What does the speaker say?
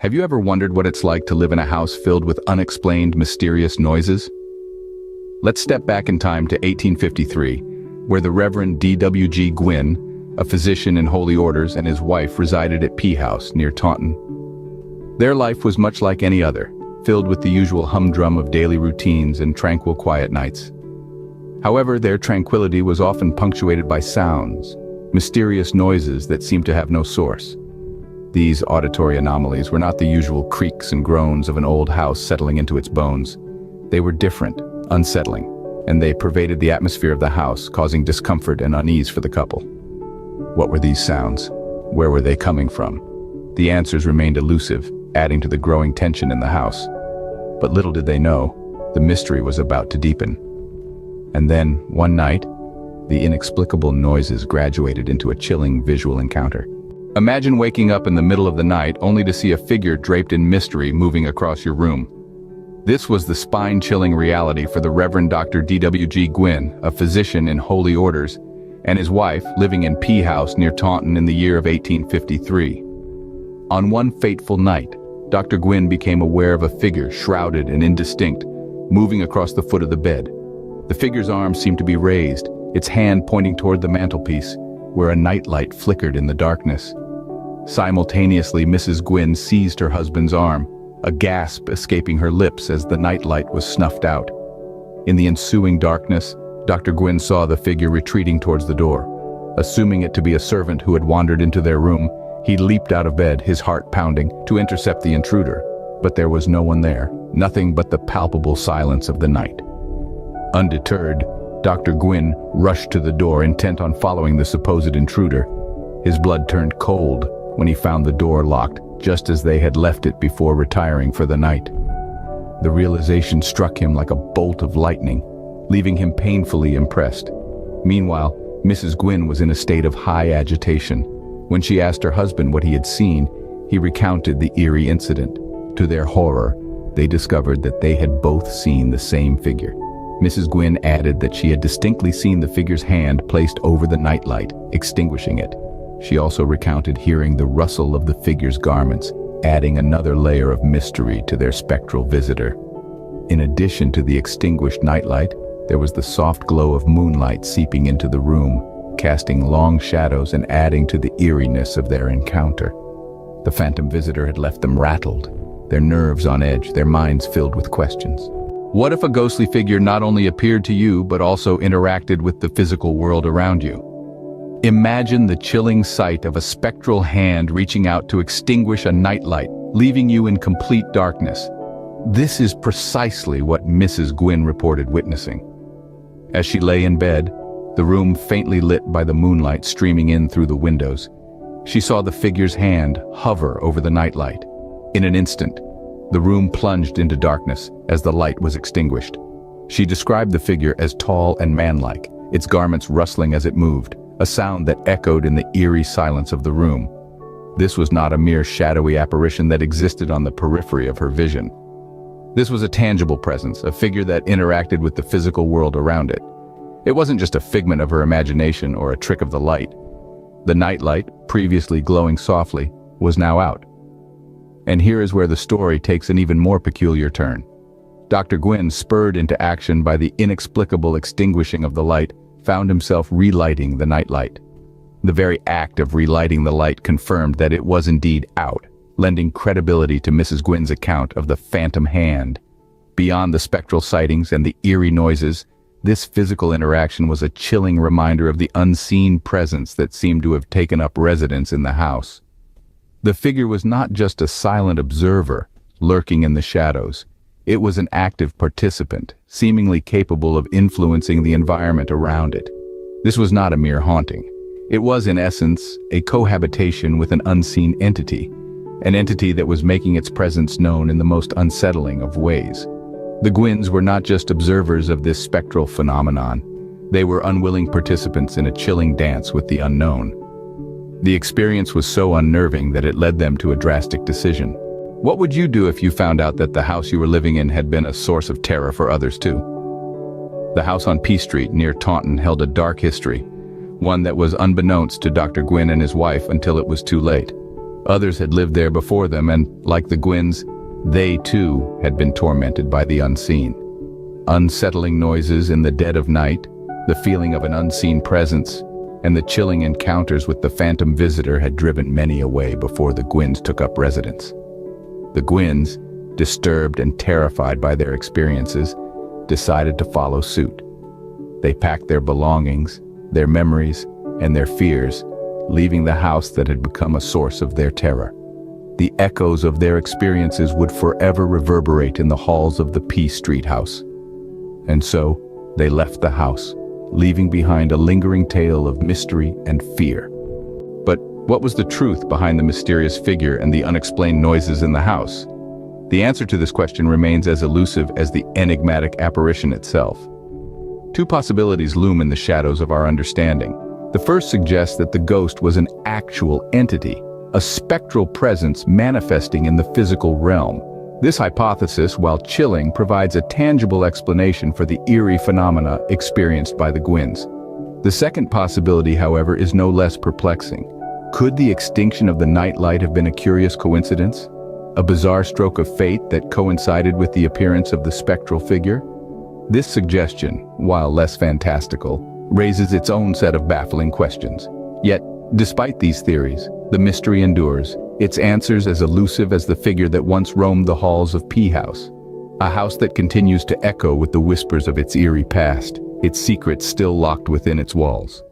Have you ever wondered what it's like to live in a house filled with unexplained, mysterious noises? Let's step back in time to 1853, where the Reverend D.W.G. Gwynn, a physician in holy orders, and his wife resided at P House near Taunton. Their life was much like any other, filled with the usual humdrum of daily routines and tranquil, quiet nights. However, their tranquility was often punctuated by sounds, mysterious noises that seemed to have no source. These auditory anomalies were not the usual creaks and groans of an old house settling into its bones. They were different, unsettling, and they pervaded the atmosphere of the house, causing discomfort and unease for the couple. What were these sounds? Where were they coming from? The answers remained elusive, adding to the growing tension in the house. But little did they know, the mystery was about to deepen. And then, one night, the inexplicable noises graduated into a chilling visual encounter. Imagine waking up in the middle of the night only to see a figure draped in mystery moving across your room. This was the spine-chilling reality for the Reverend Dr. D.W.G. Gwynn, a physician in holy orders, and his wife living in P House near Taunton in the year of 1853. On one fateful night, Dr. Gwynn became aware of a figure shrouded and indistinct, moving across the foot of the bed. The figure's arm seemed to be raised, its hand pointing toward the mantelpiece, where a nightlight flickered in the darkness. Simultaneously, Mrs. Gwynn seized her husband's arm, a gasp escaping her lips as the nightlight was snuffed out. In the ensuing darkness, Dr. Gwynn saw the figure retreating towards the door. Assuming it to be a servant who had wandered into their room, he leaped out of bed, his heart pounding, to intercept the intruder. But there was no one there, nothing but the palpable silence of the night. Undeterred, Dr. Gwynn rushed to the door, intent on following the supposed intruder. His blood turned cold when he found the door locked, just as they had left it before retiring for the night. The realization struck him like a bolt of lightning, leaving him painfully impressed. Meanwhile, Mrs. Gwynn was in a state of high agitation. When she asked her husband what he had seen, he recounted the eerie incident. To their horror, they discovered that they had both seen the same figure. Mrs. Gwynn added that she had distinctly seen the figure's hand placed over the nightlight, extinguishing it. She also recounted hearing the rustle of the figure's garments, adding another layer of mystery to their spectral visitor. In addition to the extinguished nightlight, there was the soft glow of moonlight seeping into the room, casting long shadows and adding to the eeriness of their encounter. The phantom visitor had left them rattled, their nerves on edge, their minds filled with questions. What if a ghostly figure not only appeared to you but also interacted with the physical world around you? Imagine the chilling sight of a spectral hand reaching out to extinguish a nightlight, leaving you in complete darkness. This is precisely what Mrs. Gwynn reported witnessing. As she lay in bed, the room faintly lit by the moonlight streaming in through the windows, she saw the figure's hand hover over the nightlight. In an instant, the room plunged into darkness as the light was extinguished. She described the figure as tall and manlike, its garments rustling as it moved, a sound that echoed in the eerie silence of the room. This was not a mere shadowy apparition that existed on the periphery of her vision. This was a tangible presence, a figure that interacted with the physical world around it. It wasn't just a figment of her imagination or a trick of the light. The nightlight, previously glowing softly, was now out. And here is where the story takes an even more peculiar turn. Dr. Gwynn, spurred into action by the inexplicable extinguishing of the light, found himself relighting the nightlight. The very act of relighting the light confirmed that it was indeed out, lending credibility to Mrs. Gwynn's account of the phantom hand. Beyond the spectral sightings and the eerie noises, this physical interaction was a chilling reminder of the unseen presence that seemed to have taken up residence in the house. The figure was not just a silent observer, lurking in the shadows. It was an active participant, seemingly capable of influencing the environment around it. This was not a mere haunting. It was, in essence, a cohabitation with an unseen entity, an entity that was making its presence known in the most unsettling of ways. The Gwynns were not just observers of this spectral phenomenon. They were unwilling participants in a chilling dance with the unknown. The experience was so unnerving that it led them to a drastic decision. What would you do if you found out that the house you were living in had been a source of terror for others too? The house on P Street near Taunton held a dark history, one that was unbeknownst to Dr. Gwynn and his wife until it was too late. Others had lived there before them and, like the Gwynns, they too had been tormented by the unseen. Unsettling noises in the dead of night, the feeling of an unseen presence, and the chilling encounters with the phantom visitor had driven many away before the Gwynns took up residence. The Gwynns, disturbed and terrified by their experiences, decided to follow suit. They packed their belongings, their memories, and their fears, leaving the house that had become a source of their terror. The echoes of their experiences would forever reverberate in the halls of the P Street house. And so, they left the house, leaving behind a lingering tale of mystery and fear. But what was the truth behind the mysterious figure and the unexplained noises in the house? The answer to this question remains as elusive as the enigmatic apparition itself. Two possibilities loom in the shadows of our understanding. The first suggests that the ghost was an actual entity, a spectral presence manifesting in the physical realm. This hypothesis, while chilling, provides a tangible explanation for the eerie phenomena experienced by the Gwynns. The second possibility, however, is no less perplexing. Could the extinction of the nightlight have been a curious coincidence? A bizarre stroke of fate that coincided with the appearance of the spectral figure? This suggestion, while less fantastical, raises its own set of baffling questions. Yet, despite these theories, the mystery endures, its answers as elusive as the figure that once roamed the halls of P House. A house that continues to echo with the whispers of its eerie past, its secrets still locked within its walls.